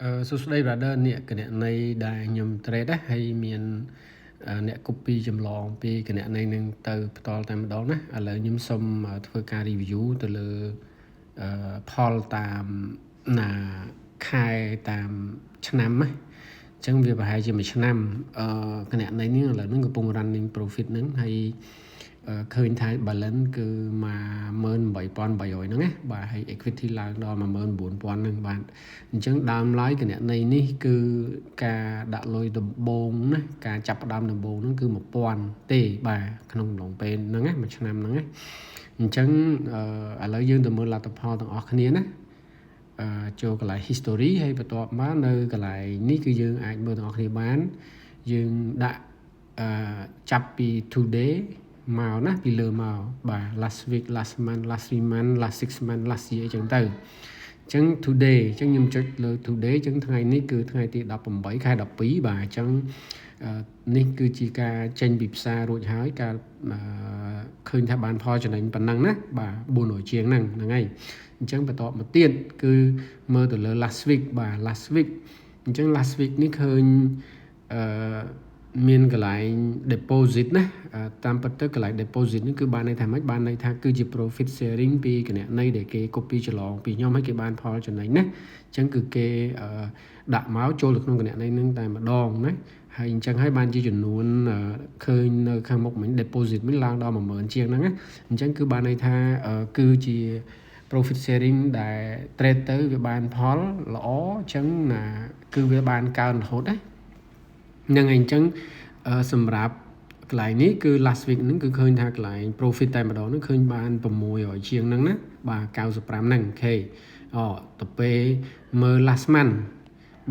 សួស្តី brother អ្នកគណនីដែលខ្ញុំ trade ណាហើយមានអ្នក copy ចម្លងពីគណនីនឹងទៅផ្ទាល់តែម្ដងណាឥឡូវខ្ញុំសូមធ្វើការ review ទៅលើផលតាមណាខែតាមឆ្នាំណាអញ្ចឹងវាប្រហែលជាមួយឆ្នាំគណនីនេះឥឡូវហ្នឹងកំពុង running profit ហ្នឹងហើយឃើញថា balance គឺ18300ហ្នឹងណាបាទហើយ equity ឡើងដល់19000ហ្នឹងបាទអញ្ចឹងដើមឡើយគណនីនេះគឺការដាក់លុយដំបូងណាការចាប់ផ្ដើមដំបូងហ្នឹងគឺ1000ទេបាទក្នុងកំឡុងពេលហ្នឹងណាមួយឆ្នាំហ្នឹងណាអញ្ចឹងឥឡូវយើងទៅមើលលទ្ធផលទាំងអស់គ្នាណាចូលកន្លែង history ហើយបន្ទាប់មកនៅកន្លែងនេះគឺយើងអាចមើលទាំងអស់គ្នាបានយើងដាក់ចាប់ពី today មកណាពីលើមកបាទ last week last month last 3 month last 6 month last year អញ្ចឹងទៅអញ្ចឹង today អញ្ចឹងខ្ញុំចុចលើ today អញ្ចឹងថ្ងៃនេះគឺថ្ងៃទី18ខែ12បាទអញ្ចឹងនេះគឺជាការចេញពីផ្សាររួចហើយការឃើញថាបានផលចំណេញប៉ុណ្ណឹងណាបាទ400ជាងហ្នឹងហើយអញ្ចឹងបន្តមកទៀតគឺមើលទៅលើ last week បាទ last week អញ្ចឹង last week នេះឃើញមានកន្លែង deposit ណាតាមពិតទៅកន្លែង deposit នេះគឺបានន័យថាម៉េចបានន័យថាគឺជា profit sharing ពីគណនីដែលគេ copy ច្រឡងពីខ្ញុំហើយគេបានផលចំណេញណាអញ្ចឹងគឺគេដាក់មកចូលទៅក្នុងគណនីនឹងតែម្ដងណាហើយអញ្ចឹងហើយបានជាចំនួនឃើញនៅខាងមុខមិញ deposit មិញឡើងដល់10000ជាងហ្នឹងណាអញ្ចឹងគឺបានន័យថាគឺជា profit sharing ដែល trade ទៅវាបានផលល្អអញ្ចឹងណាគឺវាបានកើនរហូតណាហ្នឹងហើយអញ្ចឹងសម្រាប់កន្លែងនេះគឺ last week ហ្នឹងគឺឃើញថាកន្លែង profit តែម្ដងហ្នឹងឃើញបាន600ជាងហ្នឹងណាបាទ95ហ្នឹងអូខេទៅពេលមើល last month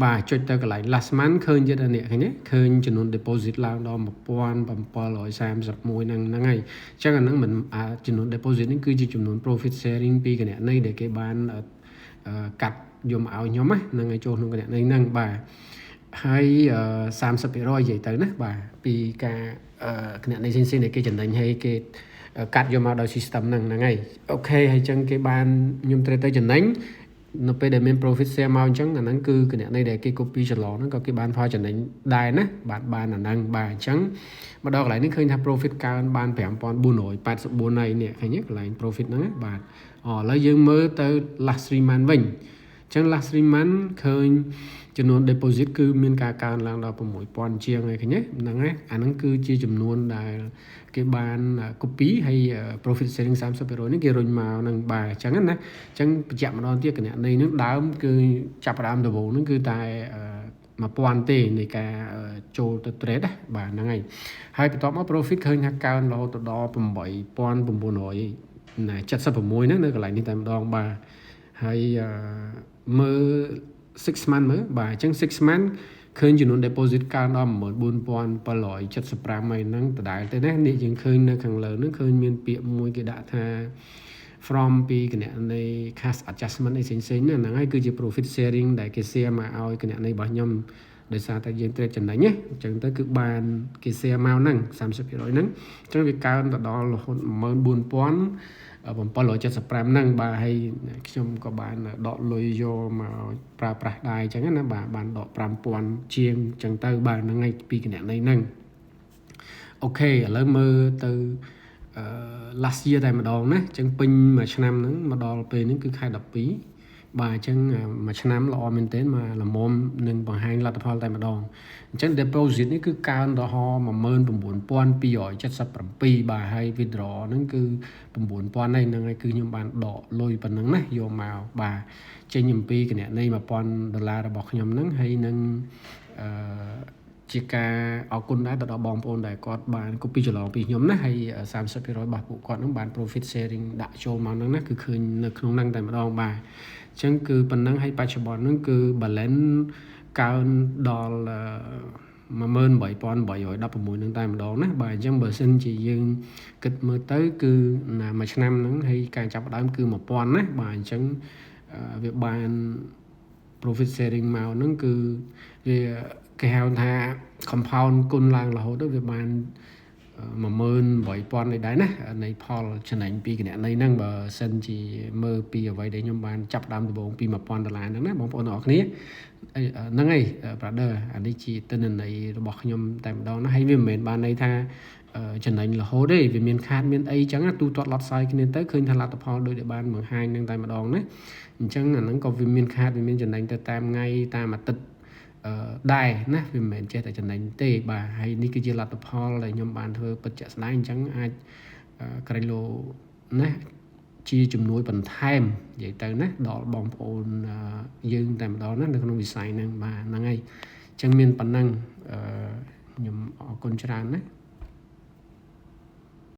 បាទចុចទៅកន្លែង last month ឃើញទៀតអ្នកឃើញទេឃើញចំនួន deposit ឡើងដល់1731ហ្នឹងហើយអញ្ចឹងអាហ្នឹងមិនចំនួន deposit នេះគឺជាចំនួន profit sharing ពីគណនីដែលគេបានកាត់យកមកឲ្យខ្ញុំហ្នឹងហើយចូលក្នុងគណនីហ្នឹងបាទហើយ30%និយាយទៅណាបាទពីការគណនីផ្សេងៗដែលគេចំណេញឲ្យគេកាត់យកមកដោយ system ហ្នឹងហើយអូខេហើយអញ្ចឹងគេបានខ្ញុំត្រូវទៅចំណេញនៅពេលដែលមាន profit share មកអញ្ចឹងអាហ្នឹងគឺគណនីដែលគេ copy ច្រឡងហ្នឹងក៏គេបានផលចំណេញដែរណាបានអាហ្នឹងបាទអញ្ចឹងមកដល់កន្លែងនេះឃើញថា profit កើនបាន5484ហើយនេះឃើញទេកន្លែង profit ហ្នឹងបាទឥឡូវយើងមើលទៅ last 3 month វិញអញ្ចឹង last 3 month ឃើញចំនួន deposit គឺមានការកើនឡើងដល់6000ជាងហើយឃើញទេហ្នឹងណាអាហ្នឹងគឺជាចំនួនដែលគេបាន copy ហើយ profit sharing 30% នេះគេរុញមកនឹងបាទអញ្ចឹងណាអញ្ចឹងបញ្ជាក់ម្ដងទៀតគណនីហ្នឹងដើមគឺចាប់ផ្ដើមដំបូងហ្នឹងគឺតែ1000ទេនៃការចូលទៅ trade ណាបាទហ្នឹងហើយបន្ទាប់មក profit ឃើញថាកើនរហូតដល់8976ហ្នឹងនៅកន្លែងនេះតែម្ដងបាទហើយមើល6 month មើលបាទអញ្ចឹង6 month ឃើញចំនួន deposit កើនដល់14775ហើយហ្នឹងដដែលទៅណានេះយើងឃើញនៅខាងលើហ្នឹងឃើញមានពាក្យមួយគេដាក់ថា from ពីគណនី cash adjustment អីផ្សេងៗហ្នឹងហើយគឺជា profit sharing ដែលគេ share មកឲ្យគណនីរបស់ខ្ញុំដោយសារតែយើង trade ចំណេញណាអញ្ចឹងទៅគឺបានគេ share មកហ្នឹង30%ហ្នឹងអញ្ចឹងវាកើនទៅដល់រហូត14775ហ្នឹងបាទហើយខ្ញុំក៏បានដកលុយយកមកប្រើប្រាស់ដែរអញ្ចឹងណាបាទបានដក5000ជាងអញ្ចឹងទៅបាទហ្នឹងហើយពីគណនីហ្នឹងអូខេឥឡូវមើលទៅlast year តែម្ដងណាអញ្ចឹងពេញមួយឆ្នាំហ្នឹងមកដល់ពេលនេះគឺខែ12បាទអញ្ចឹងមួយឆ្នាំល្អមែនទែនមកល្មមនឹងបង្ហាញលទ្ធផលតែម្ដងអញ្ចឹង deposit នេះគឺកើនរហូត19277បាទហើយ withdraw ហ្នឹងគឺ9000ហ្នឹងហើយគឺខ្ញុំបានដកលុយប៉ុណ្ណឹងណាយកមកបាទចេញអំពីគណនី$1000របស់ខ្ញុំហ្នឹងហើយនឹងជាការអរគុណដែរទៅដល់បងប្អូនដែលគាត់បាន copy ច្រឡងពីខ្ញុំណាហើយ30%របស់ពួកគាត់ហ្នឹងបាន profit sharing ដាក់ចូលមកហ្នឹងណាគឺឃើញនៅក្នុងហ្នឹងតែម្ដងបាទអញ្ចឹងគឺប៉ុណ្ណឹងហើយបច្ចុប្បន្នហ្នឹងគឺ balance កើនដល់18816ហ្នឹងតែម្ដងណាបាទអញ្ចឹងបើសិនជាយើងគិតមើលទៅគឺមួយឆ្នាំហ្នឹងហើយការចាប់ផ្ដើមគឺ1000ណាបាទអញ្ចឹងវាបាន profit sharing មកហ្នឹងគឺវាគេហៅថា compound គុណឡើងរហូតទៅវាបាន 18000នេះដែរណានៃផលចំណេញពីគណនីហ្នឹងបើសិនជាមើលពីអ្វីដែលខ្ញុំបានចាប់ដើមដំបូងពី$1000ហ្នឹងណាបងប្អូនទាំងអស់គ្នាហ្នឹងហើយ brother អានេះជាទិន្នន័យរបស់ខ្ញុំតែម្ដងណាហើយវាមិនមែនបានន័យថាចំណេញរហូតទេវាមានខាតមានអីចឹងទូទាត់ឡត់សាយគ្នាទៅឃើញថាលទ្ធផលដូចដែលបានបង្ហាញនឹងតែម្ដងណាអញ្ចឹងអាហ្នឹងក៏វាមានខាតវាមានចំណេញទៅតាមថ្ងៃតាមអាទិត្យដែរណាវាមិនមែនចេះតែចំណេញទេបាទហើយនេះគឺជាលទ្ធផលដែលខ្ញុំបានធ្វើពិតជាក់ស្ដែងអញ្ចឹងអាចក្រៃលោណាជាជំនួយបន្ថែមនិយាយទៅណាដល់បងប្អូនយើងតែម្ដងណានៅក្នុងវិស័យហ្នឹងបាទហ្នឹងហើយអញ្ចឹងមានប៉ុណ្ណឹងខ្ញុំអរគុណច្រើនណា